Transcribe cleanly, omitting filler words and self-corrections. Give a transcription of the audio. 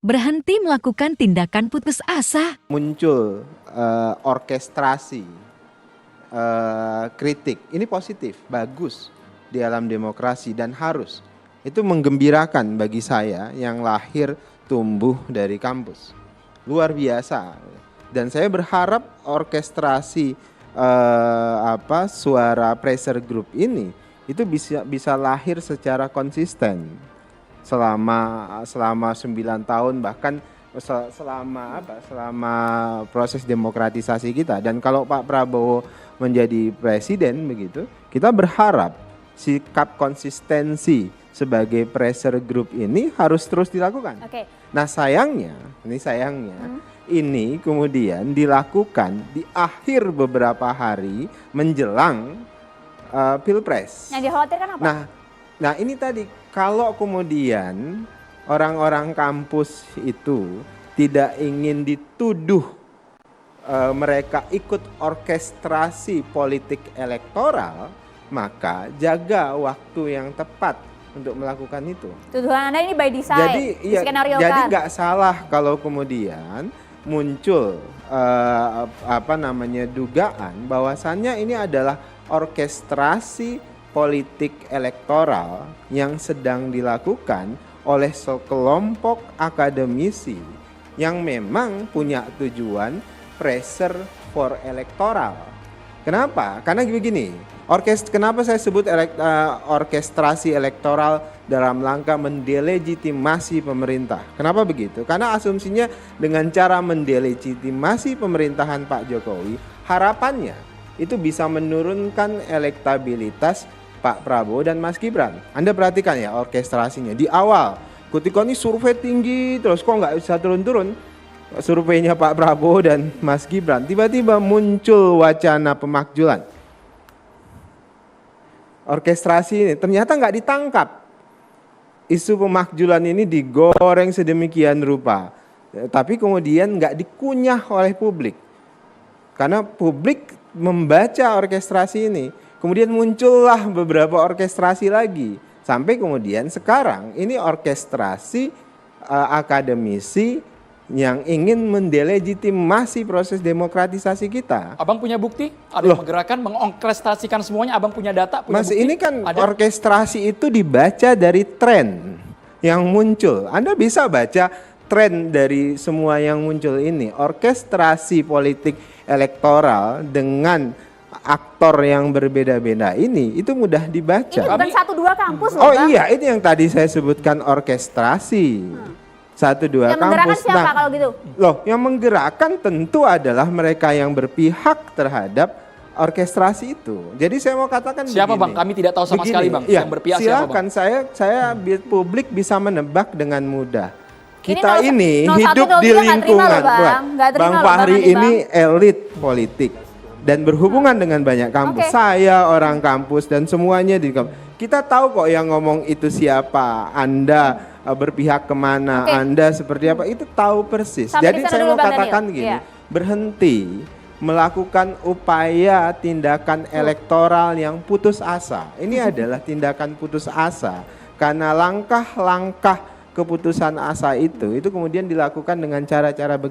berhenti melakukan tindakan putus asa. Muncul orkestrasi kritik, ini positif, bagus di dalam demokrasi dan harus. Itu menggembirakan bagi saya yang lahir tumbuh dari kampus. Luar biasa. Dan saya berharap orkestrasi suara pressure group ini itu bisa lahir secara konsisten selama 9 tahun, bahkan selama proses demokratisasi kita. Dan kalau Pak Prabowo menjadi presiden begitu, kita berharap sikap konsistensi sebagai pressure group ini harus terus dilakukan. Oke. Nah sayangnya ini kemudian dilakukan di akhir beberapa hari menjelang Pilpres. Yang dikhawatirkan apa? Nah ini tadi, kalau kemudian orang-orang kampus itu tidak ingin dituduh mereka ikut orkestrasi politik elektoral, maka jaga waktu yang tepat untuk melakukan itu. Tuduhan Anda ini by design, jadi nggak salah kalau kemudian muncul dugaan bahwasannya ini adalah orkestrasi politik elektoral yang sedang dilakukan oleh sekelompok akademisi yang memang punya tujuan pressure for elektoral. Kenapa? Karena begini, kenapa saya sebut orkestrasi elektoral dalam rangka mendelegitimasi pemerintah. Kenapa begitu? Karena asumsinya dengan cara mendelegitimasi pemerintahan Pak Jokowi, harapannya itu bisa menurunkan elektabilitas Pak Prabowo dan Mas Gibran. Anda perhatikan ya orkestrasinya. Di awal, ketika ini survei tinggi, terus kok nggak bisa turun-turun surveinya Pak Prabowo dan Mas Gibran. Tiba-tiba muncul wacana pemakjulan. Orkestrasi ini ternyata nggak ditangkap. Isu pemakjulan ini digoreng sedemikian rupa. Tapi kemudian nggak dikunyah oleh publik. Karena publik membaca orkestrasi ini. Kemudian muncullah beberapa orkestrasi lagi. Sampai kemudian sekarang ini orkestrasi akademisi yang ingin mendelegitimasi proses demokratisasi kita. Abang punya bukti? Ada yang menggerakkan, mengorkestrasikan semuanya, abang punya data, punya Mas, bukti? ini kan ada? Orkestrasi itu dibaca dari tren yang muncul. Anda bisa baca tren dari semua yang muncul ini. Orkestrasi politik elektoral dengan aktor yang berbeda-beda ini itu mudah dibaca. Ini bukan 1-2 kampus loh, Oh Bang. iya, ini yang tadi saya sebutkan orkestrasi. 1-2 Yang menggerakkan kampus. siapa kalau gitu? Loh, yang menggerakkan tentu adalah mereka yang berpihak terhadap orkestrasi itu. Jadi saya mau katakan siapa begini. Bang? Kami tidak tahu sama sekali Bang. Iya, Yang berpihak siapa Bang? silakan saya publik bisa menebak dengan mudah. Kita Ini ini 01, hidup 03 di nggak terima lingkungan. loh, Bang. Nggak terima Bang loh, Bang, Fahri nanti, ini elit politik dan berhubungan dengan banyak kampus. Oke. Saya orang kampus dan semuanya di kampus. Kita tahu kok yang ngomong itu siapa. Anda berpihak kemana, Oke. Anda seperti apa, itu tahu persis. Sampai Jadi di sana saya dulu, mau Bang katakan Daniel. gini, Iya. berhenti melakukan upaya tindakan elektoral yang putus asa. Ini adalah tindakan putus asa karena langkah-langkah keputusan asa itu kemudian dilakukan dengan cara-cara begini.